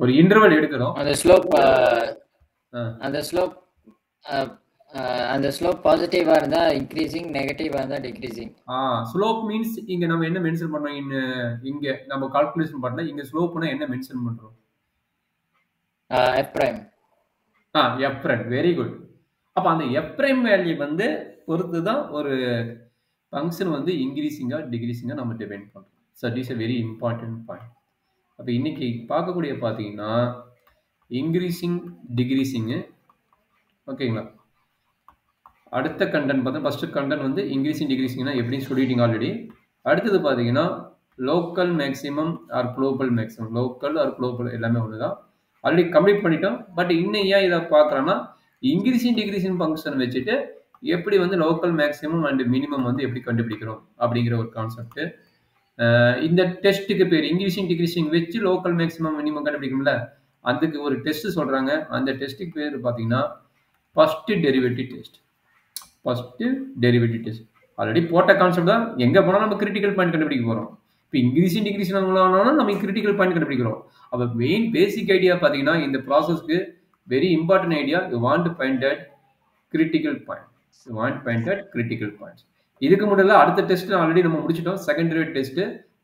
ஒரு இன்டர்வல் எடுக்கிறோம். அந்த ஸ்லோப் ஆ. அந்த ஸ்லோப் அந்த ஸ்லோப் பாசிட்டிவா இருந்தா இன்க்ரீசிங், நெகட்டிவா இருந்தா டிக்ரீசிங். ஸ்லோப் மீன்ஸ் இங்க நம்ம என்ன மென்ஷன் பண்றோம்? இங்க நம்ம கால்குலேஷன் பண்ணல. இங்க ஸ்லோப்னா என்ன மென்ஷன் பண்றோம்? F prime. F prime. Very good. அப்ப அந்த எஃப் பிரைம் வேல்யூ வந்து பொறுத்து தான் ஒரு ஃபங்க்ஷன் வந்து இன்க்ரீசிங்கா டிக்ரீசிங்கா நம்ம டிபைன் பண்றோம். So that is a very important point. அப்ப இன்னைக்கு பார்க்கக்கூடிய பார்த்தீங்கன்னா இன்க்ரீசிங் டிக்ரீசிங்கு ஓகேங்களா? அடுத்த கண்டென்ட் பார்த்தா ஃபர்ஸ்ட் கண்டென்ட் வந்து இன்க்ரீசிங் டிக்ரீசிங்னா எப்படின்னு சொல்லிட்டீங்க ஆல்ரெடி. அடுத்தது பார்த்தீங்கன்னா local maximum or global maximum. Local or global எல்லாமே ஒன்று தான். ஆல்ரெடி கம்ப்ளீட் பண்ணிட்டோம். பட் இன்னும் ஏன் இதை பார்க்குறோன்னா இன்க்ரீசிங் டிக்ரீசிங் ஃபங்க்ஷன் வச்சுட்டு எப்படி வந்து லோக்கல் மேக்ஸிமம் அண்ட் மினிமம் வந்து எப்படி கண்டுபிடிக்கிறோம் அப்படிங்கிற ஒரு கான்செப்ட். இந்த டெஸ்ட்டுக்கு பேர் இன்க்ரீசிங் டிக்ரீசிங் வச்சு லோக்கல் மேக்ஸிமம் மினிமம் கண்டுபிடிக்கும்ல, அதுக்கு ஒரு டெஸ்ட் சொல்றாங்க. அந்த டெஸ்ட்டுக்கு பேர் பார்த்தீங்கன்னா first derivative test. First derivative test already போட்ட கான்செப்ட் தான். எங்கே போனாலும் நம்ம கிரிட்டிக்கல் பாயிண்ட் கண்டுபிடிக்க போகிறோம். இப்போ இன்க்ரீசிங் டிக்ரீசிங் ஆனாலும் நம்ம கிரிட்டிக்கல் பாயிண்ட் கண்டுபிடிக்கிறோம். அப்போ மெயின் பேசிக் ஐடியா பார்த்தீங்கன்னா இந்த ப்ராசஸ்க்கு very important idea. You want to find that critical point. You want find that critical points. இதுக்கு முடியல. அடுத்த டெஸ்ட் ஆல்ரெடி நம்ம முடிச்சிட்டோம். Second derivative test.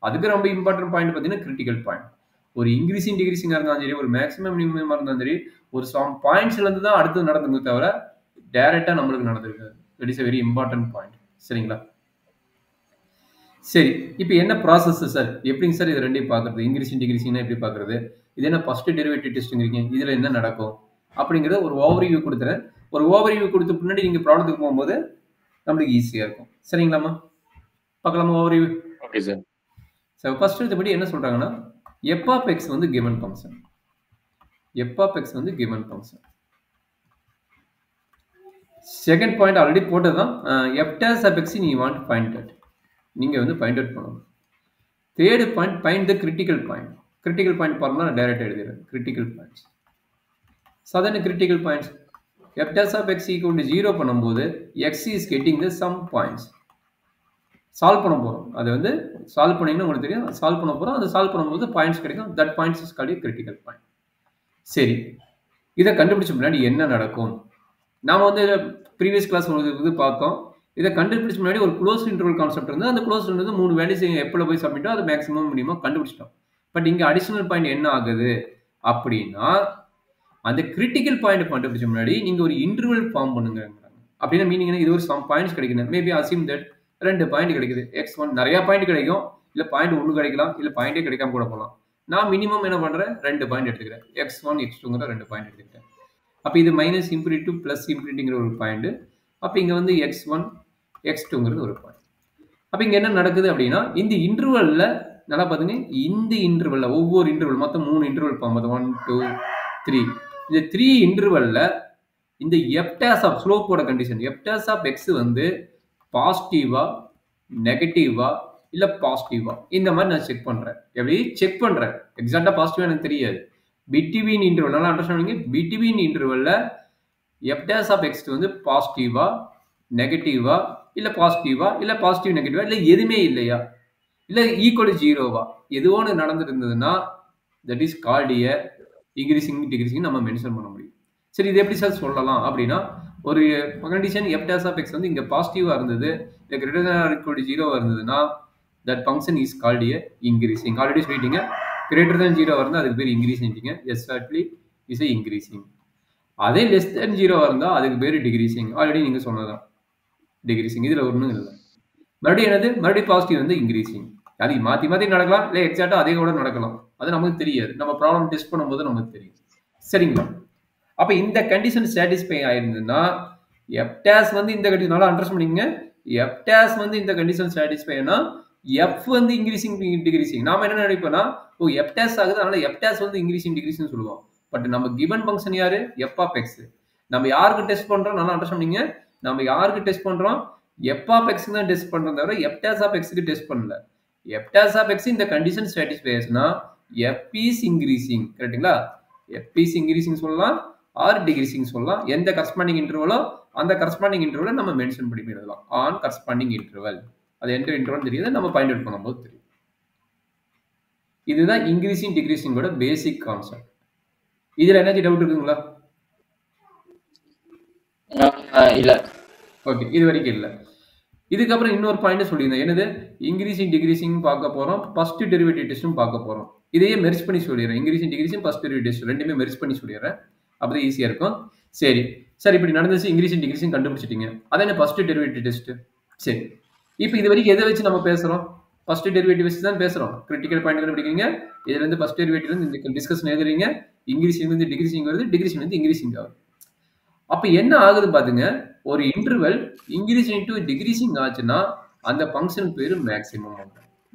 அதுக்கு ரொம்ப இம்பார்ட்டன்ட் பாயிண்ட் பார்த்தீங்கன்னா கிரிட்டிக்கல் பாயிண்ட். ஒரு இன்க்ரீசிங் டிக்ரீசிங்காக இருந்தாலும் சரி, ஒரு மேக்ஸிமம் மினிமமாக இருந்தாலும் சரி, ஒரு சம் பாயிண்ட்ஸ்லேருந்து தான் அடுத்து நடந்துங்க தவிர டைரெக்டாக நம்மளுக்கு நடந்திருக்காது. That is a very important point. சரிங்களா? சரி, இப்போ என்ன ப்ராசஸ் சார்? எப்படிங்க சார் இது ரெண்டையும் பார்க்குறது? இன்க்ரீசிங் டிக்ரீசிங்னா எப்படி பார்க்குறது? இது என்ன ஃபர்ஸ்ட் டெரிவேட்டிவ் டெஸ்ட்டுங்கிறீங்க, இதில் என்ன நடக்கும் அப்படிங்கிறத ஒரு ஓவர்வியூ கொடுத்துறேன். ஒரு ஓவர்வியூ கொடுத்த பின்னாடி நீங்கள் ப்ராப்ளத்துக்கு போகும்போது நம்மளுக்கு ஈஸியாக இருக்கும். சரிங்களாம்மா? பார்க்கலாமா overview? Okay sir. So first இதுபடி என்ன சொல்கிறாங்கன்னா எஃப் ஆஃப் எக்ஸ் வந்து given function. F of x வந்து given function. Second point already போட்டது தான். எஃப் டேஸ் ஆஃப் எக்ஸ் நீ வாண்ட் ஃபைண்ட் தட். நீங்கள் வந்து ஃபைண்ட் அவுட் பண்ணணும். Third point find the critical point. Critical point formula நான் டைரெக்டாக எழுதிடுறேன். Critical points. சாதாரண critical points f dash of x equal to 0 பண்ணும்போது x is getting the some points. Solve பண்ண போகிறோம். அது வந்து சால்வ் பண்ணிங்கன்னா உங்களுக்கு தெரியும். சால்வ் பண்ண போகிறோம். அதை சால்வ் பண்ணும்போது பாயிண்ட்ஸ் கிடைக்கும். That points is called critical point. சரி, இதை கண்டுபிடிச்ச முன்னாடி என்ன நடக்கும்? நாம் வந்து ப்ரீவியஸ் கிளாஸ் ஒரு இது பார்த்தோம். இதை கண்டுபிடிச்ச முன்னாடி ஒரு க்ளோஸ் இன்டர்வல் கான்செப்ட் இருந்து அந்த க்ளோஸ் இன்டர்வல் 3 வேல்யூஸ் எப்போ போய் சப்மிட்டோ அது மேக்ஸிமம் மினிமம் கண்டுபிடிச்சிட்டோம். பட் இங்கே அடிஷனல் பாயிண்ட் என்ன ஆகுது அப்படின்னா அந்த கிரிட்டிக்கல் பாயிண்ட் கண்டுபிடிச்ச முன்னாடி நீங்கள் ஒரு இன்டர்வல் ஃபார்ம் பண்ணுங்க. அப்படின்னா மீனிங் இது ஒரு சம் பாயிண்ட்ஸ் கிடைக்கணும். மேபி அசியூம் தட் 2 பாயிண்ட் கிடைக்குது. x1 நிறைய பாயிண்ட் கிடைக்கும், இல்லை பாயிண்ட் 1 கிடைக்கலாம், இல்லை பாயிண்டே கிடைக்காம கூட போகலாம். நான் மினிமம் என்ன பண்ணுறேன், 2 பாயிண்ட் எடுத்துக்கிறேன். x1 x2ங்கிற 2 பாயிண்ட் எடுத்துக்கிட்டேன். அப்போ இது மைனஸ் இன்ஃபினிட்டி டு ப்ளஸ் இன்ஃபினிட்டிங்கிற ஒரு பாயிண்ட். அப்போ இங்கே வந்து x1 x2ங்கிறது ஒரு பாயிண்ட். அப்போ இங்கே என்ன நடக்குது அப்படின்னா இந்த இன்டர்வலில் நல்லா பார்த்துங்க. இந்த இன்டர்வலில் ஒவ்வொரு இன்டர்வல் மொத்தம் 3 இன்டர்வல் பார்ப்போம். 1 2 3. இந்த 3 இன்டர்வலில் இந்த எஃப் டேஸ் ஆஃப் ஸ்லோப்போட condition f dash of x வந்து பாசிட்டிவா நெகட்டிவா இல்லை பாசிட்டிவா இந்த மாதிரி நான் செக் பண்ணுறேன். எப்படி செக் பண்ணுறேன்? எக்ஸாக்டாக பாசிட்டிவா எனக்கு தெரியாது. பிட்வீன் இன்டர்வல் நல்லா அண்டர்ஸ்டாண்ட் பண்ணுங்க. பிட்வீன் இன்டர்வலில் எஃப் டேஸ் ஆஃப் எக்ஸ் வந்து பாசிட்டிவா நெகட்டிவா இல்லை பாசிட்டிவா இல்லை பாசிட்டிவ் நெகட்டிவா இல்லை எதுவுமே இல்லையா இல்லை ஈக்குவல் 0வா எது ஒன்று நடந்துட்டு இருந்ததுன்னா that is called a increasing டிக்ரீசிங் நம்ம மென்ஷன் பண்ண முடியும். சரி, இது எப்படி சார் சொல்லலாம் அப்படின்னா ஒரு condition f dash of x வந்து இங்கே பாசிட்டிவாக இருந்தது, இல்லை greater than or equal to 0 இருந்ததுன்னா that function is called a increasing. Already சொல்லிட்டீங்க. கிரேட்டர் தேன் 0 இருந்தால் அதுக்கு பேர் increasing. Exactly is a increasing. அதே லெஸ் தேன் 0 இருந்தால் அதுக்கு பேர் டிக்ரீசிங். ஆல்ரெடி நீங்கள் சொன்னதான் டிக்ரீசிங். இதில் ஒன்றும் இல்லை. மறுபடியும் என்னது, மறுபடியும் பாசிட்டிவ் வந்து இன்க்ரீசிங். அது மாற்றி மாற்றி நடக்கலாம், இல்லை எக்ஸாக்டாக அதே கூட நடக்கலாம். அது நமக்கு தெரியாது. நம்ம ப்ராப்ளம் டெஸ்ட் பண்ணும்போது நமக்கு தெரியும். சரிங்களா? அப்போ இந்த கண்டிஷன் சாட்டிஸ்ஃபை ஆயிருந்ததுன்னா எஃப் டேஸ் வந்து இந்த கண்டிஷன் நல்லா அண்டர்ஸ்டாண்ட் பண்ணிக்கங்க. எஃப் டேஸ் வந்து இந்த கண்டிஷன் சாட்டிஸ்ஃபைனா எஃப் வந்து இன்க்ரீசிங் டிக்ரீசிங். நாம என்ன நினைப்போம்னா எஃப் டேஸ் ஆகுது, அதனால எஃப் டேஸ் வந்து இன்க்ரீசிங் டிக்ரீசிங் சொல்லுவோம். பட் நம்ம கிவன் ஃபங்க்ஷன் யாரு, எஃப் ஆஃப் எக்ஸ். நம்ம யாருக்கு டெஸ்ட் பண்றோம் நல்லா அண்டர்ஸ்டாண்ட் பண்ணிங்க. நம்ம யாருக்கு டெஸ்ட் பண்றோம், எஃப் ஆஃப் எக்ஸ் தான் டெஸ்ட் பண்றோம் தவிர எஃப் டேஸ் ஆஃப் எக்ஸ்க்கு டெஸ்ட் பண்ணல. எஃப் டேஸ் ஆஃப் எக்ஸ் இந்த கண்டிஷன் சாட்டிஸ்ஃபை ஆச்சுன்னா எஃப் இஸ் இன்க்ரீசிங். கரெக்ட்டுங்களா? எஃப் இஸ் இன்க்ரீசிங் சொல்லலாம் ஆர் டிக்ரீசிங் சொல்லலாம். எந்த கரஸ்பாண்டிங் இன்டர்வலோ அந்த கரஸ்பாண்டிங் இன்டர்வலை நம்ம மென்ஷன் பண்ணி எழுதலாம். On corresponding interval. அது எந்த இன்டர்வல் தெரியுது, நம்ம ஃபைண்ட் அவுட் பண்ணும்போது தெரியும். இதுதான் இன்க்ரீசிங் டிக்ரீசிங்கோட பேசிக் கான்செப்ட். இதுல ஏதாச்சும் டவுட் இருக்குங்களா? இல்ல. ஓகே, இது வரைக்கும் இல்ல. இதுக்கப்புறம் இன்னொரு பாயிண்ட் சொல்லியிருந்தேன். என்னது? இன்கிரீசிங், டிக்ரீசிங் பார்க்க போறோம். ஃபர்ஸ்ட் டெரிவேட்டிவ் டெஸ்ட்டும் பார்க்க போறோம். இதையே மெர்ஜ் பண்ணி சொல்லிடுறேன். Increasing, decreasing, first derivative test ரெண்டுமே மெர்ஜ் பண்ணி சொல்லிடுறேன். அப்பதான் ஈஸியா இருக்கும். சரி சார், இப்படி நடந்துச்சு. இன்கிரீசிங், டிக்ரீசிங் கண்டுபிடிச்சிட்டீங்க. அதான ஃபர்ஸ்ட் டெரிவேட்டிவ் டெஸ்ட். சரி, இப்போ இது வரைக்கும் எதை வச்சு நம்ம பேசுறோம்? ஃபர்ஸ்ட் டெரிவேட்டிவ் வச்சு தான் பேசுறோம். கிரிட்டிக்கல் பாயிண்ட் கண்டுபிடிக்கிறீங்க. இதுல இருந்து ஃபர்ஸ்ட் டெரிவேட்டிவ்ல இருந்து இந்த டிஸ்கஷன் எழுதுறீங்க. இன்கிரீசிங் இருந்து டிக்ரீசிங் வருது, டிக்ரீசிங் வந்து இன்கிரீசிங் ஆகுது. அப்ப என்ன ஆகுது பாத்துங்க, ஒரு இன்டர்வல் இன்கிரீசிங் டு டிக்ரீசிங் ஆச்சுன்னா அந்த ஃபங்க்ஷன் பேரு மேக்ஸிமம்.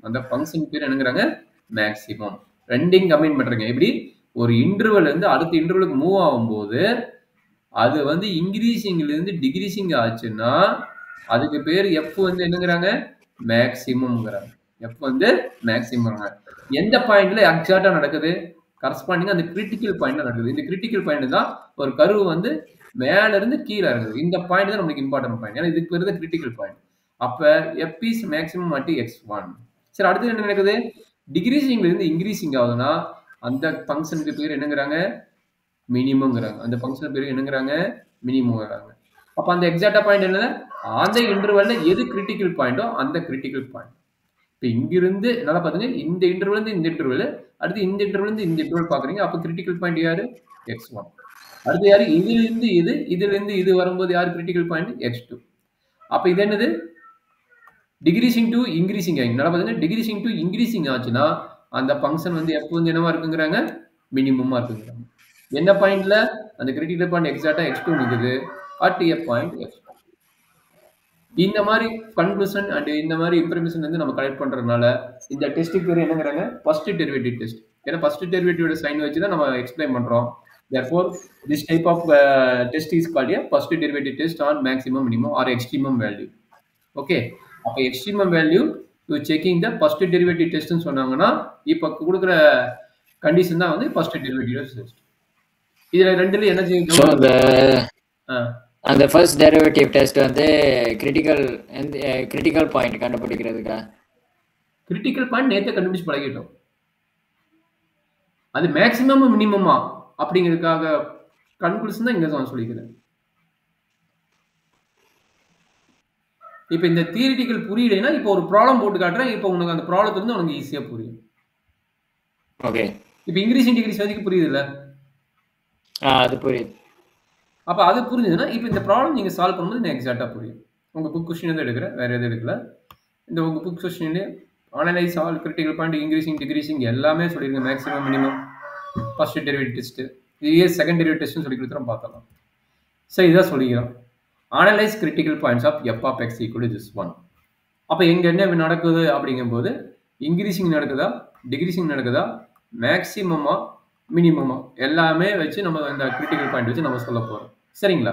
அந்த ஃபங்க்ஷன் பேர் என்னங்கிறாங்க? மேக்ஸிமம். ரெண்டையும் கம்பைன் பண்றீங்க. எப்படி? ஒரு இன்டர்வல் இருந்து அடுத்த இன்டர்வலுக்கு மூவ் ஆகும்போது அது வந்து இன்கிரீசிங்ல இருந்து டிக்ரீசிங் ஆச்சுன்னா அதுக்கு பேர் எஃப் வந்து என்னங்கிறாங்க? மேக்ஸிமம்ங்கிறாங்க. எஃப் வந்து மேக்ஸிமம். எந்த பாயிண்ட்ல எக்ஸாக்டா நடக்குது? கரஸ்பாண்டிங் அந்த கிரிட்டிக்கல் பாயிண்ட் நடக்குது. இந்த கிரிட்டிக்கல் பாயிண்ட் தான் ஒரு கர்வ் வந்து மேல இருந்து கீழே இருக்குது. இந்த பாயிண்ட் தான் நமக்கு இம்பார்ட்டன்ட் பாயிண்ட். ஏன்னா இதுக்கு பேர் தான் கிரிட்டிக்கல் பாயிண்ட். அப்ப F is maximum at x1. சரி, அடுத்து என்ன நடக்குது? டிக்ரீசிங்ல இருந்து இன்க்ரீசிங் ஆகுதுன்னா அந்த ஃபங்க்ஷனுக்கு பேர் என்னங்கிறாங்க? மினிமம்ங்கிறாங்க. அந்த ஃபங்க்ஷன் பேர் என்னங்கிறாங்க? மினிமம்ங்கிறாங்க. அப்ப அந்த எக்ஸாக்டா பாயிண்ட் என்ன? அந்த இன்டர்வல்ல எது கிரிட்டிக்கல் பாயிண்டோ அந்த கிரிட்டிக்கல் பாயிண்ட். இப்ப இங்கிருந்து நல்லா பாத்துங்க, இந்த இன்டர்வல் இருந்து இந்த இன்டர்வல், அடுத்து இந்த இன்டர்வல் இருந்து இந்த இன்டர்வல் பாக்குறீங்க. அப்ப கிரிட்டிக்கல் பாயிண்ட் யாரு? x1. அடுத்து யாரு? இதுல இருந்து இது, இதுல இருந்து இது வரும்போது யாரு கிரிட்டிக்கல் பாயிண்ட்? x2. அப்ப இது என்னது? டிக்ரீசிங் டு இன்க்ரீசிங் ஆகும். நல்லா பாத்துங்க, டிக்ரீசிங் டு இன்க்ரீசிங் ஆச்சுன்னா அந்த ஃபங்க்ஷன் வந்து எப்போ வந்து என்னவா இருக்குங்கிறாங்க? மினிமமா இருக்குங்கிறாங்க. என்ன பாயிண்ட்ல? அந்த கிரிட்டிக்கல் பாயிண்ட் எக்ஸாக்டா x2 நிக்குது at a point x1. இந்த மாதிரி கன்க்ளூஷன் அண்ட் இந்த மாதிரி இன்ஃபர்மேஷன் வந்து நம்ம கலெக்ட் பண்றதுனால இந்த டெஸ்ட்டுக்கு பேர் என்னங்கிறாங்க? First derivative test. ஏன்னா ஃபர்ஸ்ட் டெரிவேட்டிவோட சைன் வச்சு தான் நம்ம எக்ஸ்பிளைன் பண்றோம். therefore this type of test is called a first derivative test on maximum, minimum or extremum value. Okay, அப்ப extremum value to checking the first derivative test ன்னு சொன்னாங்கன்னா இப்ப கொடுக்கிற கண்டிஷன் தான் வந்து ஃபர்ஸ்ட் டெரிவேட்டிவ் டெஸ்ட். இதுல ரெண்டுல என்ன செய்யணும்? அந்த ஃபர்ஸ்ட் டெரிவேட்டிவ் டெஸ்ட் வந்து கிரிட்டிக்கல் பாயிண்ட் கண்டுபிடிக்கிறதுக்கா? கிரிட்டிக்கல் பாயிண்ட் நேத்தே கண்டுபிடிச்சு பழகிட்டோம். அது மேக்ஸிமம் மினிமமா அப்படிங்கிறதுக்காக கன்க்ளூஷன் தான் இங்க நான் சொல்லிக்கிறேன். இப்ப இந்த தியரிட்டிக்கல் புரியலைன்னா இப்போ ஒரு ப்ராப்ளம் போட்டு காட்டுறேன். இப்போ உனக்கு அந்த ப்ராப்ளத்துல இருந்து உனக்கு ஈஸியா புரியும். ஓகே, இப்போ இன்க்ரீசிங் டிகிரீஸ் வரைக்கும் புரியுது இல்ல? அது புரியுது. அப்ப அது புரிஞ்சதுன்னா இப்போ இந்த ப்ராப்ளம் நீங்க சால்வ் பண்ணும்போது எனக்கு எக்ஸாக்டா புரியும். உங்க புக் கொஸ்டின் தான் எடுக்கிறேன், வேற எதுவும் எடுக்கல. இந்த உங்க book question analyse all critical point, increasing decreasing எல்லாமே சொல்லிருங்க. Maximum, minimum, first derivative test, இது செகண்ட் டெரிவேட்டிவ் டெஸ்ட்னு சொல்லி கொடுத்துறோம், பார்த்தலாம். சரி, இதான் சொல்லிக்கிறோம். Analyse critical points of f of x equal to this one. அப்போ எங்க என்ன நடக்குது அப்படிங்கும்போது இன்க்ரீசிங் நடக்குதா, டிக்ரீசிங் நடக்குதா, மேக்ஸிமமா, மினிமமா எல்லாமே வச்சு நம்ம இந்த கிரிட்டிக்கல் பாயிண்ட் வச்சு நம்ம சொல்ல போறோம். சரிங்களா?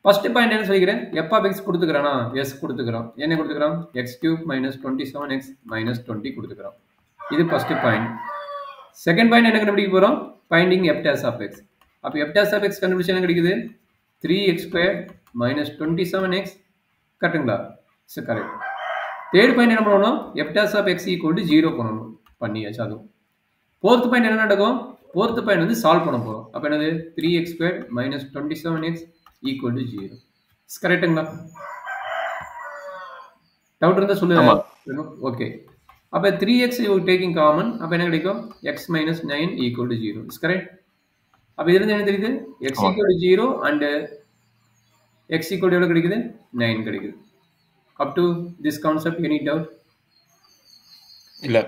ஃபர்ஸ்ட் பாயிண்ட் என்ன சொல்லிக்கிறேன்? எஃப் ஆஃப் எக்ஸ் கொடுத்துக்கிறானா? எஸ் கொடுத்துக்கிறோம். என்ன கொடுத்துக்கிறோம்? X cube minus 27x minus 20 கொடுத்துக்கிறோம். இது ஃபர்ஸ்ட் பாயிண்ட். செகண்ட் பாயிண்ட் என்ன கண்டுபிடிக்க போறோம்? Finding f dash of x. அப்போ எஃப் டேஸ் ஆஃப் எக்ஸ் கண்டுபிடிச்சா என்ன கிடைக்குது? 3x² minus 27x. கரெக்டுங்களா? சரி, கரெக்ட். தேர்ட் பாயிண்ட் என்ன பண்ணணும்? F dash of x equal to 0 பண்ணணும். பண்ணியாச்சு அதுவும். ஃபோர்த் பாயிண்ட் என்ன நடக்கும்? ஃபோர்த் பாயிண்ட் வந்து சால்வ் பண்ண போறோம். அப்போ என்னது? 3x² minus 27x equal to 0. கரெக்டுங்களா? டவுட் இருந்தா சொல்லுங்க. ஓகே, அப்போ 3x டேக்கிங் காமன், அப்போ என்ன கிடைக்கும்? x minus 9 equal to 0. Correct. அப்போ இதுல இருந்து என்ன தெரியுது? x equal to 0 and x equal to எவ்வளவு கிடைக்குது? 9 கிடைக்குது. Up to this concept, any doubt? இல்ல.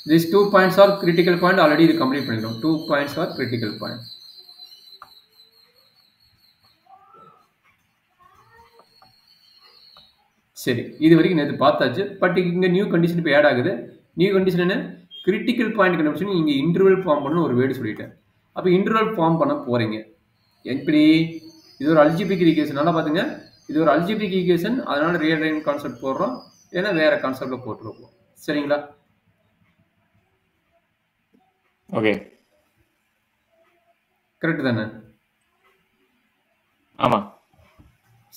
These 2 points are critical point. Already இது complete பண்ணிட்டோம். 2 points are critical point. சரி, இது வரைக்கும் நேற்று பார்த்தாச்சு. பட் இங்க நியூ கண்டிஷன் இப்போ ஆட் ஆகுது. நியூ கண்டிஷன் என்ன? கிரிட்டிக்கல் பாயிண்ட் கண்டுபிடிச்சு இங்க இன்டர்வல் ஃபார்ம் பண்ண ஒரு வேர்டு சொல்லிட்டேன். அப்போ இன்டர்வல் ஃபார்ம் பண்ண போறீங்க. எப்படி? இது ஒரு அல்ஜிபிரிக் ஈக்குவேஷன். நல்லா பாத்துங்க, இது ஒரு அல்ஜிபிரிக் ஈக்குவேஷன். அதனால ரியல் லைன் கான்செப்ட் போடுறோம், ஏன்னா வேற கான்செப்ட்ல போட்டுருப்போம். சரிங்களா? ஓகே, கரெக்ட் தானே? ஆமா.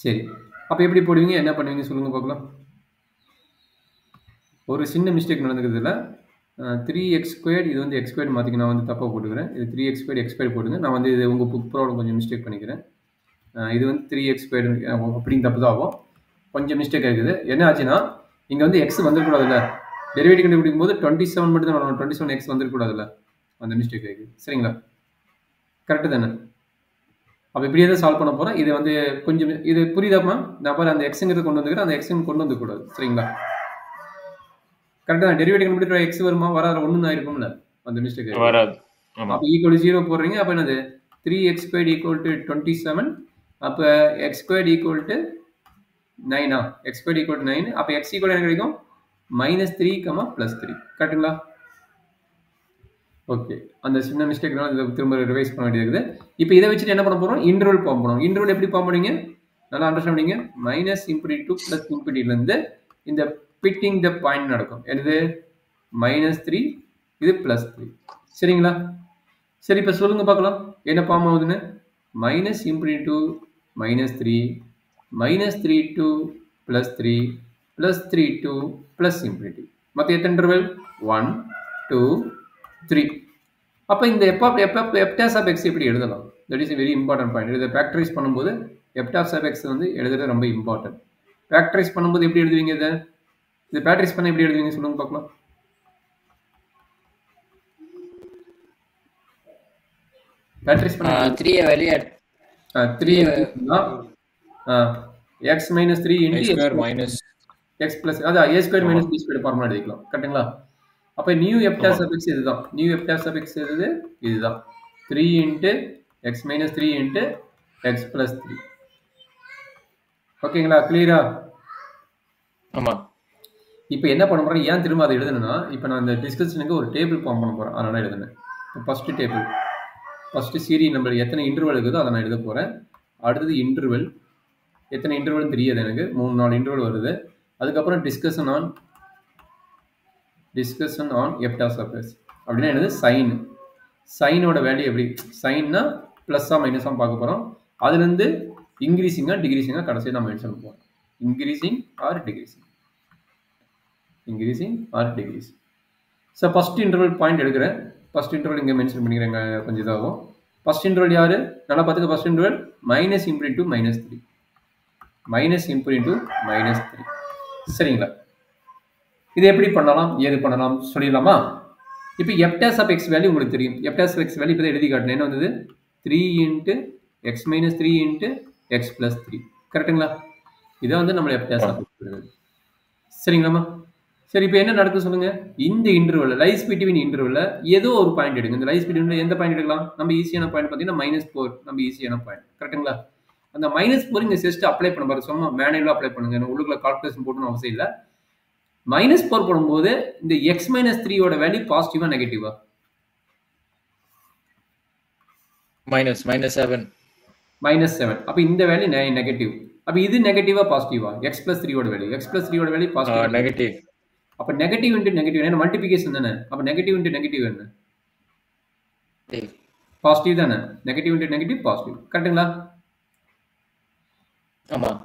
சரி, அப்ப எப்படி போடுவீங்க, என்ன பண்ணுவீங்க சொல்லுங்க பார்க்கலாம். ஒரு சின்ன மிஸ்டேக் நடந்துக்குது இல்ல, 3x² இது வந்து x² மாற்றிக்க நான் வந்து தப்பாக போட்டுக்கிறேன். இது 3x² x² போடுங்க. நான் வந்து இது உங்கள் புக் ப்ரோவில் கொஞ்சம் மிஸ்டேக் பண்ணிக்கிறேன். இது வந்து 3x² அப்படின்னு தப்பு தான் ஆகும். கொஞ்சம் மிஸ்டேக் இருக்குது. என்ன ஆச்சுன்னா இங்கே வந்து எக்ஸ் வந்துருக்கூடாதுல்ல, டெரிவேட்டிவ் கண்டுபிடிக்கும் போது 27 மட்டும் தான் வரணும், 27x வந்துருக்கூடாதுல்ல, அந்த மிஸ்டேக் இருக்குது. சரிங்களா? கரெக்டு தானே? அப்போ இப்படியே தான் சால்வ் பண்ண போகிறேன். இது வந்து கொஞ்சம் இது புரியுதாப்பா? நான் பாரு அந்த எக்ஸுங்கிறத கொண்டு வந்துக்கிறேன், அந்த எக்ஸுங்க கொண்டு வந்துக்கூடாது. சரிங்களா? கரெக்டாக தான். டெரிவேட்டிவ் கண்டுபிடிக்கிற எக்ஸ் வருமா வராது, ஒன்று ஆயிருக்கும்ல, அந்த மிஸ்டேக் வராது. அப்போ ஈக்குவல் 0 போடுறீங்க. அப்போ என்னது 3x² = 27. அப்போ x² = 9. x² = 9. அப்போ x = என்ன கிடைக்கும்? -3, +3. கரெக்டுங்களா? ஓகே, அந்த சின்ன மிஸ்டேக்னால இதை திரும்ப ரிவைஸ் பண்ண வேண்டியது இருக்குது. இப்போ இதை வச்சுட்டு என்ன பண்ண போகிறோம்? இன்டர்வல் ஃபார்ம் பண்ணுவோம். இன்டர்வல் எப்படி ஃபார்ம் பண்ணுவீங்க? நல்லா அண்டர்ஸ்டாண்ட் பண்ணிங்க. -∞to +∞ இந்த பிட்டிங் த பாயிண்ட் நடக்கும். என்னது? -3, இது +3. சரிங்களா? சரி, இப்போ சொல்லுங்க பார்க்கலாம் என்ன ஃபார்ம் ஆகுதுன்னு. -∞ to -3, -3 to +3, +3 to +∞. மற்ற எத்தனை இன்டர்வல்? 1, 2, 3. அப்போ இந்த f(x) எப்படி எழுதலாம்? That is very important point. இதை ஃபேக்டரைஸ் பண்ணும்போது f(x) வந்து எழுதுறது ரொம்ப இம்பார்ட்டன்ட். ஃபேக்டரைஸ் பண்ணும்போது எப்படி எழுதுவீங்க? இதை ஃபேக்டரைஸ் பண்ண எப்படி எழுதுவீங்க சொல்லுங்க பார்க்கலாம். ஃபேக்டரைஸ் பண்ண 3 வெளியே 3 x - 3 x plus அதான் a² - b² ஃபார்முலா எழுதிக்கலாம். கரெக்ட்டுங்களா? அப்போ நியூ f(x) இதுதான். நியூ f(x) எது? இதுதான். 3 × x - 3 × x + 3. ஓகேங்களா? கிளியரா? ஆமாம். இப்போ என்ன பண்ண போகிறேன், ஏன் திரும்ப அதை எழுதுனா, இப்போ நான் இந்த டிஸ்கஷனுக்கு ஒரு டேபிள் ஃபார்ம் பண்ண போகிறேன், அதனால் எழுதுனேன். First table, first serial number எத்தனை இன்டர்வல் இருக்குதோ அதை நான் எழுத போகிறேன். அடுத்தது இன்டர்வல், எத்தனை இன்டர்வல்னு தெரியாது எனக்கு, 3-4 இன்டர்வல் வருது. அதுக்கப்புறம் டிஸ்கஷன் ஆன் f(x) அப்படின்னா என்னது? சைன். சைனோட வேல்யூ எப்படி? சைன்னா ப்ளஸ்ஸாக மைனஸாக பார்க்க போகிறோம். அதுலேருந்து இன்க்ரீஸிங்காக டிக்ரீஸிங்காக கடைசியாக நம்ம மென்ஷன் பண்ணுவோம். Increasing R decreasing. So first interval point எடுக்கிறேன். ஃபஸ்ட் இன்டர்வல் இங்கே மென்ஷன் பண்ணிக்கிறேங்க, கொஞ்சம் இதாகும். ஃபஸ்ட் இன்டர்வல் யார்? நல்லா பார்த்துக்க. First interval -∞ to -3. -∞ to -3. சரிங்களா? இது எப்படி பண்ணலாம், ஏது பண்ணலாம் சொல்லிடலாமா? இப்போ f(x) வேல்யூ உங்களுக்கு தெரியும். f(x) வேல்யூ இப்போ எழுதி காட்டினேன். என்ன வந்தது? 3 × x - 3 × x + 3. கரெக்டுங்களா? இதான் வந்து நம்ம f(x). சரிங்களாம்மா? சரி, இப்போ என்ன நடக்குது சொல்லுங்க. இந்த இன்டர்வல் லைஸ் பிட்வீன் இன்டர்வல்ல ஏதோ ஒரு பாயிண்ட் எடுங்க. இந்த லைஸ் பிட்வீன் எந்த பாயிண்ட் எடுக்கலாம்? நம்ம ஈஸியான பாயிண்ட் பார்த்தீங்கன்னா -4. நம்ம ஈஸியான பாயிண்ட். கரெக்டுங்களா? அந்த -4 இங்கே ஜஸ்ட் அப்ளை பண்ண பாருங்க. சும்மா மேனுவலாக அப்ளை பண்ணுங்க, உள்ளுக்குள்ள கால்குலேஷன் போடணும் அவசியம் இல்லை. -4 போடும்போது இந்த x - 3யோட வேல்யூ பாசிட்டிவா நெகட்டிவா? -7. அப்போ இந்த வேல்யூ நெகட்டிவ். அப்போ இது நெகட்டிவா பாசிட்டிவா? x + 3யோட வேல்யூ. x + 3யோட வேல்யூ பாசிட்டிவ். நெகட்டிவ். அப்போ நெகட்டிவ் இன்டு நெகட்டிவ் என்ன? மல்டிபிகேஷன் தானே. அப்போ நெகட்டிவ் இன்டு நெகட்டிவ் என்ன? பாசிட்டிவ் தானே. Negative into negative positive. கரெக்டுங்களா? ஆமாம்.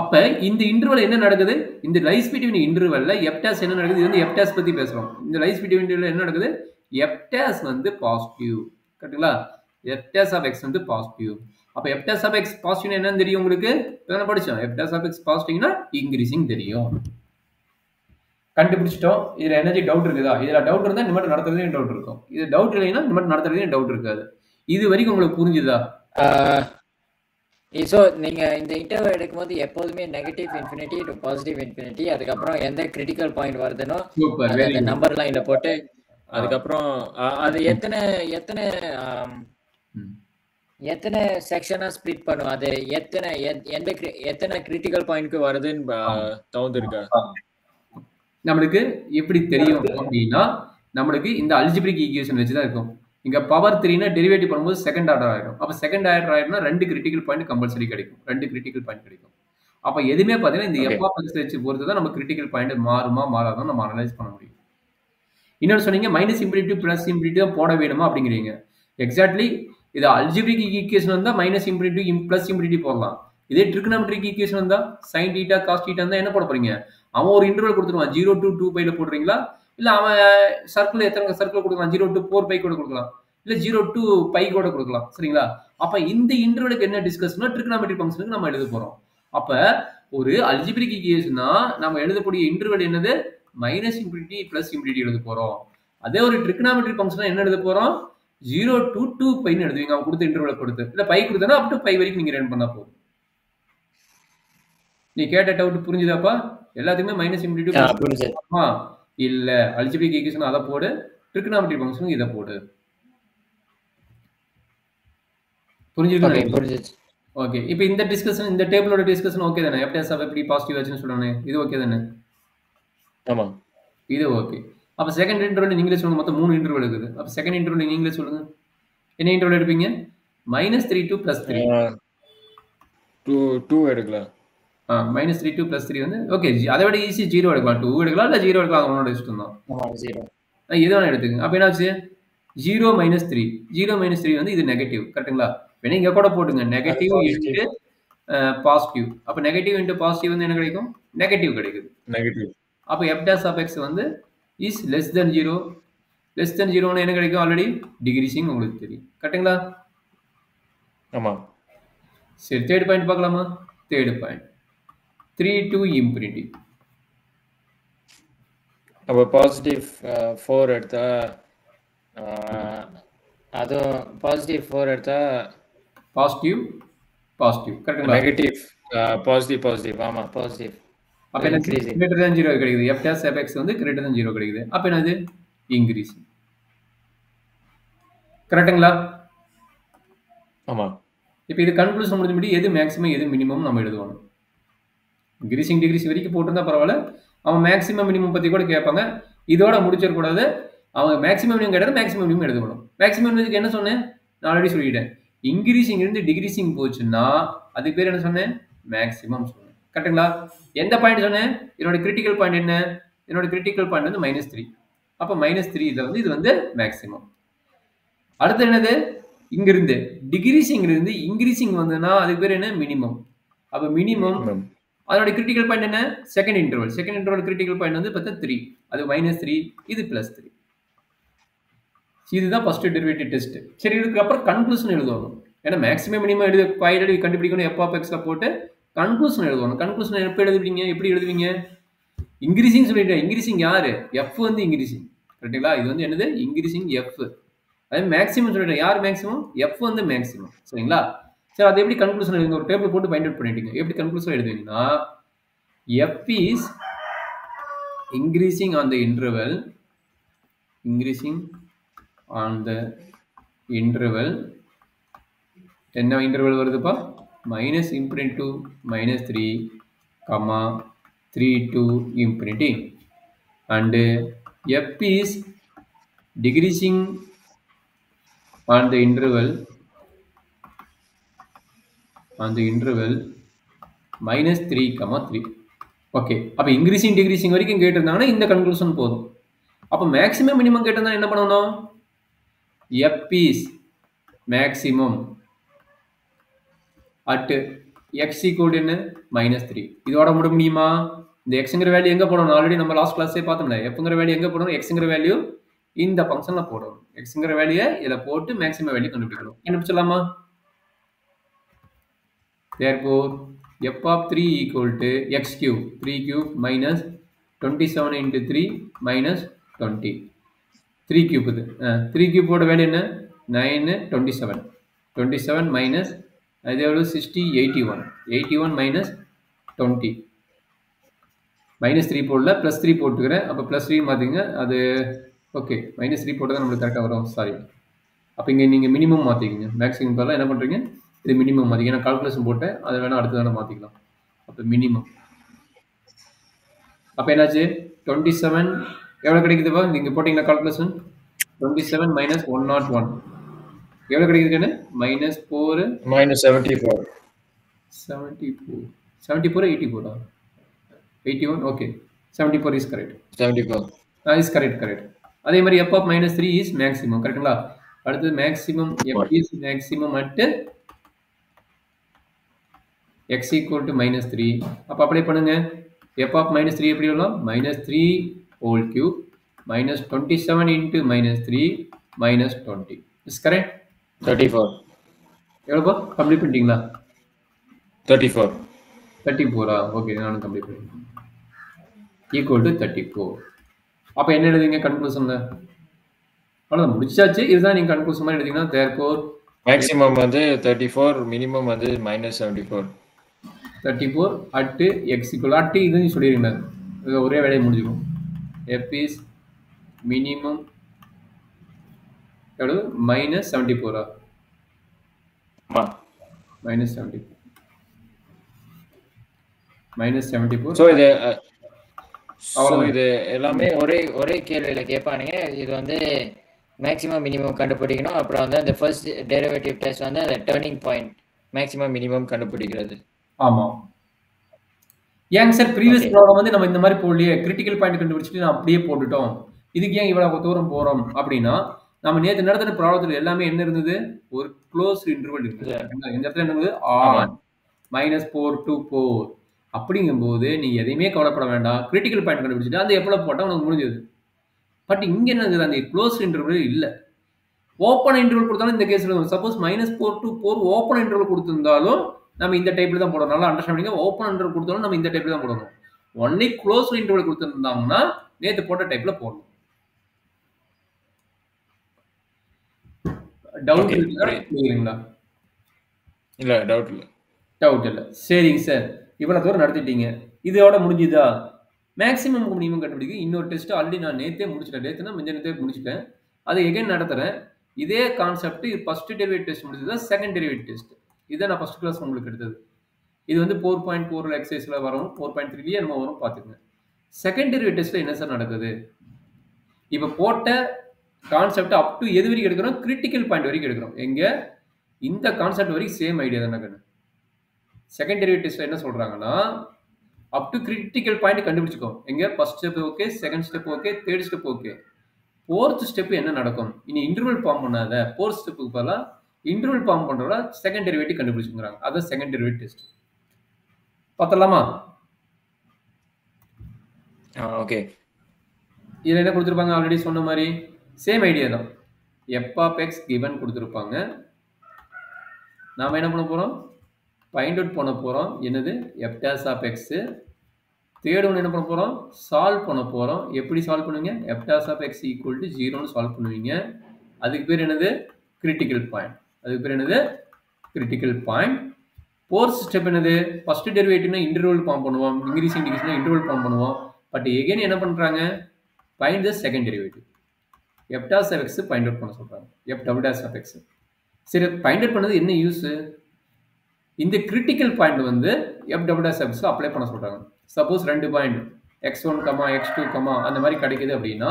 அப்போ இந்த இன்டர்வல் என்ன நடக்குது? இந்த லைஸ் பிட்வீன் இன்டர்வல்ல f(x) என்ன நடக்குது? இது வந்து f(x) பற்றி பேசுகிறோம். இந்த லைஸ் பிட்வீன் இன்டர்வல்ல என்ன நடக்குது? f(x) வந்து பாசிட்டிவ். கரெக்டுங்களா? f(x) வந்து பாசிட்டிவ். அப்போ f(x) பாசிட்டிவ் என்னன்னு தெரியும் உங்களுக்கு? என்ன படித்தோம்? f(x) பாசிட்டிவ்னா இன்க்ரீசிங் தெரியும். கண்டுபிடிச்சிட்டோம். இதில் எனர்ஜி டவுட் இருக்குதா? இதில் டவுட் இருந்தால் இந்த மாதிரி நடத்துறதுலையும் டவுட் இருக்கும். இது டவுட் இல்லைன்னா இந்த மாதிரி நடத்துறதுலையும் டவுட் இருக்காது. இது வரைக்கும் உங்களுக்கு புரிஞ்சுதா? ஸோ நீங்கள் இந்த இன்டர்வல் எடுக்கும்போது எப்போதுமே -∞ to +∞, அதுக்கப்புறம் எந்த கிரிட்டிக்கல் பாயிண்ட் வருதுன்னோ அந்த நம்பர்லாம் இதில் போட்டு அதுக்கப்புறம் அது எத்தனை செக்ஷனாக ஸ்ப்ளிட் பண்ணும், அது எத்தனை கிரிட்டிக்கல் பாயிண்ட்க்கு வருதுன்னு தகுந்திருக்கா? நம்மளுக்கு எப்படி தெரியும் அப்படின்னா, நம்மளுக்கு இந்த அல்ஜிப்ரிக் ஈக்குவேஷன் வச்சு தான் இருக்கும். இங்கே பவர் 3னா டெரிவேட்டிவ் பண்ணும்போது செகண்ட் ஆர்டர் ஆகிடும். அப்போ செகண்ட் ஆர்டர் ஆகிடும்னா 2 கிரிட்டிக்கல் பாயிண்ட் கம்பல்சரி கிடைக்கும். 2 கிரிட்டிக்கல் பாயிண்ட் கிடைக்கும். அப்போ எதுவுமே பார்த்தீங்கன்னா இந்த f(x) வச்சு பொறுத்து தான் நம்ம கிரிட்டிக்கல் பாயிண்ட் மாறுமா மாறாதான் நம்ம அனலைஸ் பண்ண முடியும். இன்னொன்று சொன்னீங்க -∞ to +∞ தான் போட வேணுமா அப்படிங்கிறீங்க. எக்ஸாக்ட்லி இது அல்ஜிப்ரிக் ஈக்குவேஷன் வந்தால் -∞ to +∞ போடலாம். இதே ட்ரிகோனோமெட்ரிக் ஈக்குவேஷன் வந்தால் sin θ cos θ இருந்தால் என்ன போட போறீங்க? அவன் ஒரு இன்டர்வல் கொடுத்துருவான். 0 to 2π போடுறீங்களா, இல்ல அவன் சர்க்கிள் எத்தனை சர்க்கிள் கொடுக்கலாம்? 0 to 4 பை கூட கொடுக்கலாம். இல்ல 0 to பை கூட கொடுக்கலாம். சரிங்களா? அப்ப இந்த இன்டர்வலுக்கு என்ன டிஸ்கஸ்னா ட்ரிகோனோமெட்ரிக் ஃபங்க்ஷனுக்கு நம்ம எழுத போறோம். அப்ப ஒரு அல்ஜிப்ரிக் ஈக்குவேஷன்னா நம்ம எழுதக்கூடிய இன்டர்வல் என்னது? மைனஸ் இன்ஃபினிட்டி பிளஸ் இன்ஃபினிட்டி எழுத போறோம். அதே ஒரு ட்ரிகோனோமெட்ரிக் ஃபங்க்ஷனா என்ன எழுத போறோம்? 0 to 2 பைன்னு எழுதுவீங்க. அவன் கொடுத்த இன்டர்வலை பொறுத்து. இல்ல பை கொடுத்தனா அப் டு பை வரைக்கும் நீங்க ரன் பண்ணா போதும். நீ கேட்ட டவுட் புரிஞ்சுதாப்பா? எல்லாத்துக்குமே மைனஸ் இன்ஃபினிட்டி இல்ல அல்ஜிப்ரிக் ஈக்குவேஷன் அதை போடு, ட்ரிகோனோமெட்ரிக் ஃபங்க்ஷன் இதை போடு. புரிஞ்சிருக்கு? ஓகே. இப்போ இந்த டிஸ்கஷன் இந்த டேபிளோட டிஸ்கஷன் ஓகே தானே? எஃப்எஸ் ஆஃப் எப்படி பாசிட்டிவ் ஆச்சுன்னு சொல்றானே இது ஓகே தானே? ஆமா. இது ஓகே. அப்ப செகண்ட் இன்டர்வல் நீங்களே சொல்லுங்க. மொத்தம் 3 இன்டர்வல் இருக்குது. அப்ப செகண்ட் இன்டர்வல் நீங்களே சொல்லுங்க. என்ன இன்டர்வல் எடுப்பீங்க? -3 to +3. 2 எடுக்கலாம். -3 to +3 வந்து ஓகே. அதை விட ஈஸி 0 எடுக்கலாம். 2 எடுக்கலாம் இல்ல 0 எடுக்கலாம். அவனோட இஷ்டம் தான். ஆமா 0. எது வேணா எடுத்துங்க. அப்ப என்னாச்சு? 0 - 3. 0 - 3 வந்து இது நெகட்டிவ். கரெக்ட்டுங்களா? வேணா இங்க கூட போடுங்க. Negative into positive. அப்ப நெகட்டிவ் இன்டு பாசிட்டிவ் வந்து என்ன கிடைக்கும்? நெகட்டிவ் கிடைக்குது. நெகட்டிவ். அப்ப f' வந்து is less than 0. less than 0 னா என்ன கிடைக்கும்? ஆல்ரெடி டிகிரீசிங் உங்களுக்கு தெரியும். கரெக்ட்டுங்களா? ஆமா. சரி தேர்ட் பாயிண்ட் பார்க்கலாமா? Third point 3 to infinity. அப்ப பாசிட்டிவ் 4 எடுத்தா அது பாசிட்டிவ் 4 எடுத்தா பாசிட்டிவ் கரெக்ட்டுங்களா? நெகட்டிவ் பாசிட்டிவ் ஆமா பாசிட்டிவ். அப்ப என்ன greater than 0 கிடைக்குது. f' வந்து greater than 0 கிடைக்குது. அப்ப என்னது? இன்கிரீசிங். கரெக்ட்டுங்களா? ஆமா. இப்போ இது கன்க்ளூஷன் முடிஞ்சபடி எது மேக்ஸிமம் எது மினிமம் நம்ம எழுதுவோம். இன்க்ரீசிங் டிகிரீஸ் வரைக்கும் போட்டிருந்தா பரவாயில்ல. அவன் மேக்ஸிமம் மினிமம் பற்றி கூட கேட்பாங்க. இதோட முடிச்சிடக்கூடாது. அவங்க மேக்ஸிமம் மினிமம் கேட்டால் மேக்ஸிமம் மினிமம் எழுதணும். மேக்ஸிமம் மினிமத்துக்கு என்ன சொன்னேன்? நான் ஆல்ரெடி சொல்லிட்டேன். இன்க்ரீசிங் இருந்து டிகிரீசிங் போச்சுன்னா அதுக்கு பேர் என்ன சொன்னேன்? மேக்ஸிமம் சொன்னேன். கரெக்டுங்களா? எந்த பாயிண்ட் சொன்னேன்? என்னோட கிரிட்டிக்கல் பாயிண்ட் என்ன? என்னோட கிரிட்டிக்கல் பாயிண்ட் வந்து -3. அப்போ -3 இதில் வந்து இது வந்து மேக்ஸிமம். அடுத்து என்னது? இங்கிருந்து டிகிரீசிங் இருந்து இன்க்ரீசிங் வந்ததுன்னா அதுக்கு பேர் என்ன? மினிமம். அப்போ மினிமம் அதோட கிரிட்டிக்கல் பாயிண்ட் என்ன? செகண்ட் இன்டர்வல் கிரிட்டிக்கல் பாயிண்ட் வந்து பார்த்தா 3. அது -3 இது +3. இதுதான் ஃபர்ஸ்ட் டெரிவேட்டிவ் டெஸ்ட். சரி இதுக்கு அப்புறம் கன்க்ளூஷன் எழுதணும். ஏன்னா மேக்ஸிமம் மினிமம் எழுத பாயிண்ட் கண்டுபிடிக்கணும். f(x) போட்டு கன்க்ளூஷன் எழுதணும். கன்க்ளூஷன் எப்படி எழுதுவீங்க? இன்க்ரீசிங் சொல்லிட்டேன். இன்க்ரீசிங் யாரு? f வந்து இன்க்ரீசிங். கரெக்ட்டுங்களா? இது வந்து என்னது? Increasing f. அதே மேக்ஸிமம் சொல்லிட்டேன். யார் மேக்ஸிமம்? f வந்து மேக்ஸிமம். சரிங்களா? சரி அது எப்படி கன்க்ளூஷன் எழுதுங்க? ஒரு டேபிள் போட்டு ஃபைண்ட் அவுட் பண்ணிட்டீங்க. எப்படி கன்க்ளூஷன் எழுதுவீங்கன்னா f is increasing on the interval என்ன இன்டர்வல் வருதுப்பா? -infinity to -3, 3 to infinity. And f is decreasing on the interval -3, 3. Okay. அப்ப இன்க்ரீசிங் டிகிரீசிங் வரைக்கும் கேட்டிருந்தாங்கன்னா இந்த கன்க்ளூஷன் போதும். அப்ப மேக்ஸிமம் மினிமம் கேட்டிருந்தா என்ன பண்ணணும்? f is maximum at x equal to என்ன? -3. இதோட முட முடியுமா? இந்த xங்கிற வேல்யூ எங்க போடணும்? ஆல்ரெடி நம்ம லாஸ்ட் கிளாஸே பார்த்தோம்ல. fங்கிற வேல்யூ எங்க போடணும்? xங்கிற வேல்யூ இந்த ஃபங்க்ஷன்ல போடணும். xங்கிற வேல்யூ இத போட்டு மேக்ஸிமம் வேல்யூ கண்டுபிடிக்கணும். கண்டுபிடிச்சலாமா? Therefore f of 3 equal to x cube 3 cube minus 27 into 3 minus 20. 3 cube இது 3 cube ஓட வேல்யூ என்ன? 9 27 minus அது எவ்வளவு? 60 81 minus 20 -3 போடல +3 போட்டுக்கிறேன். அப்போ +3 மாற்றிங்க. அது ஓகே -3 போட்டு தான் நம்மளுக்கு கரெக்டாக வரும். சாரி. அப்போ இங்கே நீங்கள் மினிமம் மாற்றிக்கிங்க. மேக்ஸிமம் பதிலாக என்ன பண்ணுறீங்க? இது மினிமம் மாற்றிங்க. நான் கால்குலேஷன் போட்டேன். அதை வேணால் அடுத்து வேணால் மாற்றிக்கலாம். அப்போ மினிமம் அப்போ என்னாச்சு? 27 எவ்வளோ கிடைக்குதுப்பா? நீங்கள் போட்டிங்கன்னா கால்குலேஷன் 27 minus 101 எவ்வளோ கிடைக்குதுன்னு? -4 -74 74 84 81 okay 74 is correct. 74 is correct. அதே மாதிரி f of -3 இஸ் மேக்ஸிமம். கரெக்ட்டுங்களா? அடுத்து maximum f is maximum at x equal to -3. அப்போ அப்ளை பண்ணுங்க. f of -3 எப்படி வரலாம்? -3 whole cube minus 27 into minus 3 minus 20. Is correct? 34. எவ்வளோப்பா complete பண்ணிட்டீங்களா? 34. 34 ஓகே, நானும் கம்ப்ளீட் பண்ணிட்டேன். Equal to 34. அப்போ என்ன எழுதுங்க கன்க்ளூஷனில்? அவ்வளோதான், முடிச்சாச்சு. இதுதான் நீங்கள் கன்க்ளூஷன் மாதிரி எழுதிங்கன்னா தேர்ஃபோர் மேக்ஸிமம் வந்து 34, மினிமம் வந்து -74. 34 at x equal at இது நீ சொல்லிடுங்க, ஒரே வேலையை முடிஞ்சிடும். f is minimum எவ்வளவு -74 ஆமாம், -74. ஸோ இது எல்லாமே ஒரே கேள்வியில கேட்பானுங்க. இது வந்து மேக்ஸிமம் மினிமம் கண்டுபிடிக்கணும். அப்புறம் வந்து அந்த ஃபர்ஸ்ட் டெரிவேட்டிவ் டெஸ்ட் வந்து அந்த டர்னிங் பாயிண்ட் மேக்ஸிமம் மினிமம் கண்டுபிடிக்கிறது. ஆமாம். ஏங்க சார் ப்ரீவியஸ் ப்ராப்ளம் வந்து நம்ம இந்த மாதிரி போடலையே, கிரிட்டிக்கல் பாயிண்ட் கண்டுபிடிச்சிட்டு நான் அப்படியே போட்டுட்டோம், இதுக்கு ஏன் இவ்வளவு தூரம் போறோம் அப்படின்னா, நம்ம நேற்று நடத்தின ப்ராப்ளத்தில் எல்லாமே என்ன இருந்தது, ஒரு க்ளோஸ் இன்டர்வல் இருந்தது. இந்த இடத்துல என்ன இருந்தது, -4 to 4. அப்படிங்கும்போது நீங்க எதையுமே கவலைப்பட வேண்டாம், கிரிட்டிக்கல் பாயிண்ட் கண்டுபிடிச்சிட்டு அந்த எப்போ போட்டால் உனக்கு முடிஞ்சது. பட் இங்க என்ன இருக்குது, அந்த க்ளோஸ் இன்டர்வல் இல்லை, ஓப்பன் இன்டர்வல் கொடுத்தாலும் இந்த கேஸ்ல சப்போஸ் -4 to 4 ஓப்பன் இன்டர்வல் கொடுத்திருந்தாலும் நம்ம இந்த டைப்ல தான் போடணும். நல்லா அண்டர்ஸ்டாண்ட் பண்ணுங்க. ஓப்பன் இன்டர்வல் கொடுத்தாலும் நம்ம இந்த டைப்ல தான் போடணும். ஒன்லி க்ளோஸ் இன்டர்வல் கொடுத்திருந்தாங்கன்னா நேத்து போட்ட டைப்ல போடணும். டவுட் இல்லைங்களா? இல்ல டவுட் இல்ல. டவுட் இல்லை. சரிங்க சார், இவ்வளவு தூரம் நடத்திட்டீங்க, இதோட முடிஞ்சுதா? மேக்ஸிமம் மினிமம் கண்டுபிடிக்க இன்னொரு டெஸ்ட் ஆல்ரெடி நான் நேத்தே முடிச்சிட்டேன். நேத்துனா முந்தின முடிச்சிட்டேன், அதை எகைன் நடத்துறேன். இதே கான்செப்ட் ஃபர்ஸ்ட் டெரிவேட்டிவ் டெஸ்ட் முடிச்சது, செகண்ட் டெரிவேட்டிவ் டெஸ்ட் இதை நான் ஃபர்ஸ்ட் கிளாஸ் உங்களுக்கு எடுத்தது. இது வந்து 4.4 எக்ஸசைஸ்ல வரும், 4.3 நம்ம வரும் பார்த்துக்கங்க. செகண்ட் டெரிவேட்டிவ் டெஸ்ட்ல என்ன சார் நடக்குது, இப்போ போட்ட கான்செப்ட் அப் டு எது வரைக்கும் எடுக்கிறோம், கிரிட்டிக்கல் பாயிண்ட் வரைக்கும் எடுக்கிறோம். எங்க இந்த கான்செப்ட் வரைக்கும் சேம் ஐடியா தானே. செகண்ட் டெரிவேட்டிவ் டெஸ்ட்ல என்ன சொல்றாங்கன்னா, அப் டு கிரிட்டிக்கல் பாயிண்ட் கண்டுபிடிச்சுக்கோ. எங்க first step okay, second step okay, third step okay, fourth step என்ன நடக்கும், இனி இன்டர்வல் ஃபார்ம் பண்ணாத, ஃபோர்த் ஸ்டெப்புக்கு பதிலாக இன்டர்வல் ஃபார்ம் பண்றதா செகண்ட் டெரிவேட்டிவ் கண்டுபிடிச்சுங்கிறாங்க. அதான் செகண்ட் டெரிவேட்டிவ் டெஸ்ட். பார்த்தலாமா? ஓகே. இதுல என்ன கொடுத்துருப்பாங்க, ஆல்ரெடி சொன்ன மாதிரி சேம் ஐடியா தான். f of x கிவன் கொடுத்துருப்பாங்க. நாம என்ன பண்ண போறோம், ஃபைண்ட் அவுட் பண்ண போறோம். என்னது, f dash of x. Third ஒன்று என்ன பண்ண போறோம், சால்வ் பண்ண போறோம். எப்படி சால்வ் பண்ணுவீங்க, f dash of x equal to 0ன்னு சால்வ் பண்ணுவீங்க. அதுக்கு பேர் என்னது, கிரிட்டிக்கல் பாயிண்ட். அதுக்கு பேர் என்னது, கிரிட்டிக்கல் பாயிண்ட். ஃபோர்த் ஸ்டெப் என்னது, ஃபர்ஸ்ட் டெரிவேட்டிவ்னா இன்டர்வல் ஃபார்ம் பண்ணுவோம், இன்க்ரீசிங் டிக்ரீஸ்னா இன்டர்வல் ஃபார்ம் பண்ணுவோம். பட் எகைன் என்ன பண்றாங்க, find the second derivative. f dash of x find out பண்ண சொல்றாங்க, f double dash of x. சரி, ஃபைண்ட் அவுட் பண்ணது என்ன யூஸ், இந்த கிரிட்டிக்கல் பாயிண்ட் வந்து f double dash of x apply பண்ண சொல்றாங்க. சப்போஸ் ரெண்டு பாயிண்ட் x1, x2, அந்த மாதிரி கிடைக்குது அப்படின்னா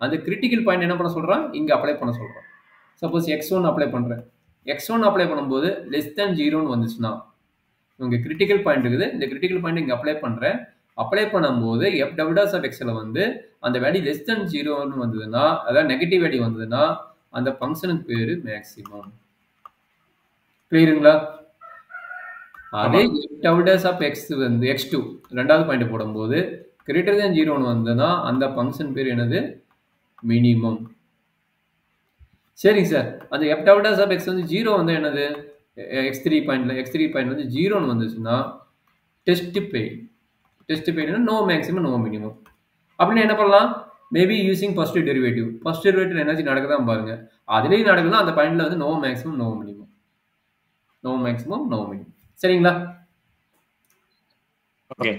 அந்த கிரிட்டிக்கல் பாயிண்ட் என்ன பண்ண சொல்றான், இங்க அப்ளை பண்ண சொல்றான். சப்போஸ் x1 அப்ளை பண்றேன், x1 அப்ளை பண்ணும்போது லெஸ் தேன் 0ன்னு வந்துச்சுன்னா உங்க கிரிட்டிக்கல் பாயிண்ட் இருக்குது, இந்த கிரிட்டிக்கல் பாயிண்ட் இங்க அப்ளை பண்றேன். அப்ளை பண்ணும்போது f double dash of xல வந்து அந்த வேல்யூ லெஸ் தேன் 0ன்னு வந்ததுன்னா, அதாவது நெகட்டிவ் வேல்யூ வந்ததுன்னா அந்த ஃபங்க்ஷனுக்கு பேரு மேக்ஸிமம். கிளியருங்களா? அதே f double dash of x வந்து x2 ரெண்டாவது பாயிண்ட் போடும்போது கிரேட்டர் தேன் 0ன்னு வந்ததுன்னா அந்த ஃபங்க்ஷன் பேர் என்னது, மினிமம். சரிங்க சார், அந்த f double dash of x வந்து 0 வந்து என்னது, x3 பாயிண்ட் வந்து 0ன்னு வந்துச்சுன்னா டெஸ்ட் பெயின். டெஸ்ட் பெயின்னா நோ மேக்ஸிமம் நோ மினிமம். அப்படின்னு என்ன பண்ணலாம், maybe using first derivative. First derivative எனர்ஜி நடக்குதான் பாருங்க, அதுலேயும் நடக்குதுன்னா அந்த பாயிண்ட்ல வந்து no maximum no minimum, no maximum no minimum. சரிங்களா? ஓகே.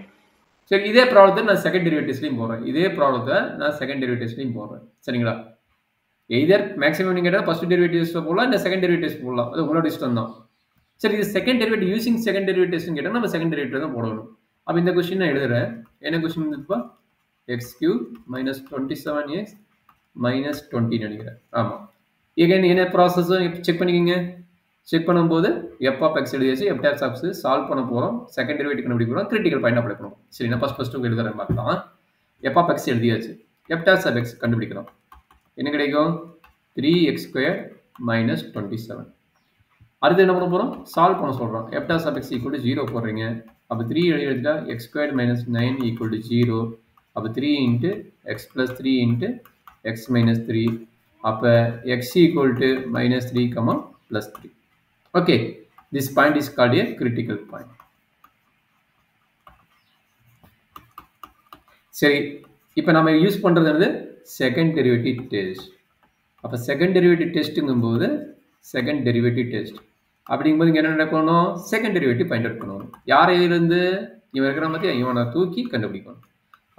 சரி, இதே ப்ராப்ளத்தை நான் செகண்ட் டெரிவேட்டிவ்ஸ்லையும் போடுறேன். இதே ப்ராப்ளத்தை நான் செகண்ட் டெரிவேட்டிவ்ஸ்லையும் போடுறேன். சரிங்களா? எய்தர் மேக்ஸிமம் நீங்கள் கேட்டால் ஃபர்ஸ்ட் டெரிவேட்டிவ்ஸ் போடலாம், இல்லை செகண்ட் டெரிவேட்டிவ்ஸ் போடலாம், அது உங்களோட இஷ்டம் தான். சரி, இது செகண்ட் டெரிவேட்டிவ் யூசிங் செகண்ட் டெரிவேட்டிவ்ஸ்னு கேட்டால் நம்ம செகண்ட் டெரிவேட்டிவ் தான் போடணும். அப்போ இந்த கொஸ்டின் நான் எழுதுறேன். என்ன question இருந்துப்பா, x³ minus 27x minus 20 நினைக்கிறேன். ஆமாம். எகைன் என்ன ப்ராசஸ் செக் பண்ணிக்கோங்க. செக் பண்ணும்போது f of x எழுதியாச்சு, f dash of x solve பண்ண போகிறோம், செகண்ட் டெரிவேட்டிவ் கண்டுபிடிக்க போகிறோம், கிரிட்டிக்கல் பாயிண்ட் அப்ளை பண்ணுவோம். சரி, நான் ஃபர்ஸ்ட் எழுதுறேன் பார்க்கலாம். f of x எழுதியாச்சு, f dash of x கண்டுபிடிக்கிறோம். என்ன கிடைக்கும், 3x² minus 27. அடுத்து என்ன பண்ண போகிறோம், சால்வ் பண்ண சொல்கிறோம். f dash of x equal to 0 போடுறீங்க. அப்போ 3 எழுதிட்டா x² minus 9 equal to 0. அப்போ 3 into x plus 3 into x minus 3. அப்போ x equal to minus 3, plus 3. Okay, this point is called a critical point. சரி, இப்போ நம்ம யூஸ் பண்ணுறது வந்து செகண்ட் டெரிவேட்டிவ் டெஸ்ட். அப்போ செகண்ட் டெரிவேட்டிவ் டெஸ்ட்டுங்கும்போது செகண்ட் டெரிவேட்டிவ் டெஸ்ட் அப்படிங்கும்போது இங்கே என்ன நடக்கணும், செகண்ட் டெரிவேட்டிவ் ஃபைண்ட் அவுட் பண்ணணும். யார் இதிலிருந்து இவன் இருக்கிற மாதிரி இவனை தூக்கி கண்டுபிடிக்கணும்.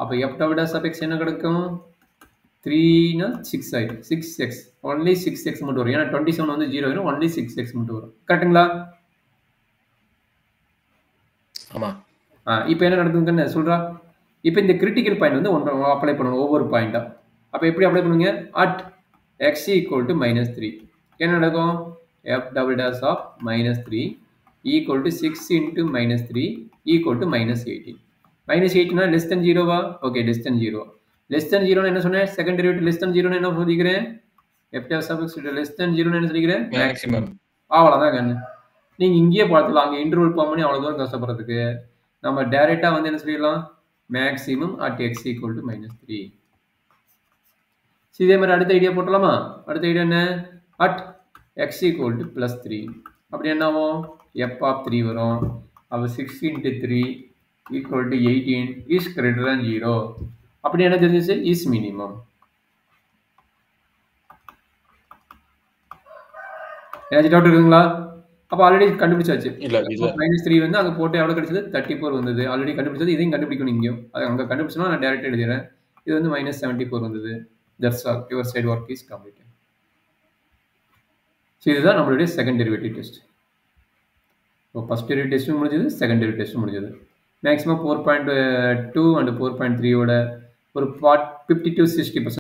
அப்போ f double dash of x என்ன கிடைக்கும், 3னா 6 ஆயிடும், 6x, ஒன்லி 6x மட்டும் வரும். ஏன்னா 27 வந்து 0 வரும், ஒன்லி 6x மட்டும் வரும். கரெக்டுங்களா? ஆமா. இப்போ என்ன நடக்குதுன்னு சொல்கிறா. இப்போ இந்த கிரிட்டிக்கல் பாயிண்ட் வந்து ஒன்று அப்ளை பண்ணணும் ஒவ்வொரு பாயிண்ட்டாக. அப்போ எப்படி அப்ளை பண்ணுவீங்க, at x equal to minus 3 என்ன நடக்கும், f double dash of minus 3 equal to 6 into minus 3 equal to minus 18. minus 18 less than 0 வா? Okay, less than 0. less than 0 என்ன சொன்னேன், செகண்ட் டெரிவேட்டிவ் less than 0 என்ன சொல்லிக்கிறேன், f dash of x less than 0 என்ன சொல்லிக்கிறேன், maximum. அவ்வளோதான் கண்ணு. நீங்கள் இங்கேயே பார்த்துக்கலாம், அங்கே இன்டர்வல் ஃபார்ம் பண்ணி அவ்வளோ தூரம் கஷ்டப்படுறதுக்கு நம்ம டைரெக்டாக வந்து என்ன சொல்லிடலாம், maximum at x equal to minus 3. இதே மாதிரி அடுத்த ஐடியா போட்டலாமா. அடுத்த ஐடியா என்ன, at x equal to plus 3. அப்படி என்ன ஆகும், f of 3 வரும். அப்போ 6 into 3 equal to 18 is greater than 0. அப்படி என்ன தெரிஞ்சிச்சு, is minimum. ஏதாச்சும் டவுட் இருக்குங்களா? அப்போ ஆல்ரெடி கண்டுபிடிச்சாச்சு. மைனஸ் 3 வந்து அங்கே போட்டு எவ்வளோ கிடைச்சது, 34 வந்தது. ஆல்ரெடி கண்டுபிடிச்சது, இதையும் கண்டுபிடிக்கணும் இங்கேயும். அது அங்கே கண்டுபிடிச்சோன்னா நான் டேரெக்டாக எழுதிடுறேன். இது வந்து மைனஸ் 74 வந்தது. That's all. Your side work is completed. So, இதுதான் நம்மளுடைய செகண்ட் டெரிவேட்டிவ் டெஸ்ட். இப்போ ஃபர்ஸ்ட் டெரிவேட்டிவ் டெஸ்ட்டும் முடிஞ்சது, செகண்ட் டெரிவேட்டிவ் டெஸ்ட்டும் முடிஞ்சது. மேக்ஸிமம் 4.2 அண்ட் 4.3யோட ஒரு 50 to 60%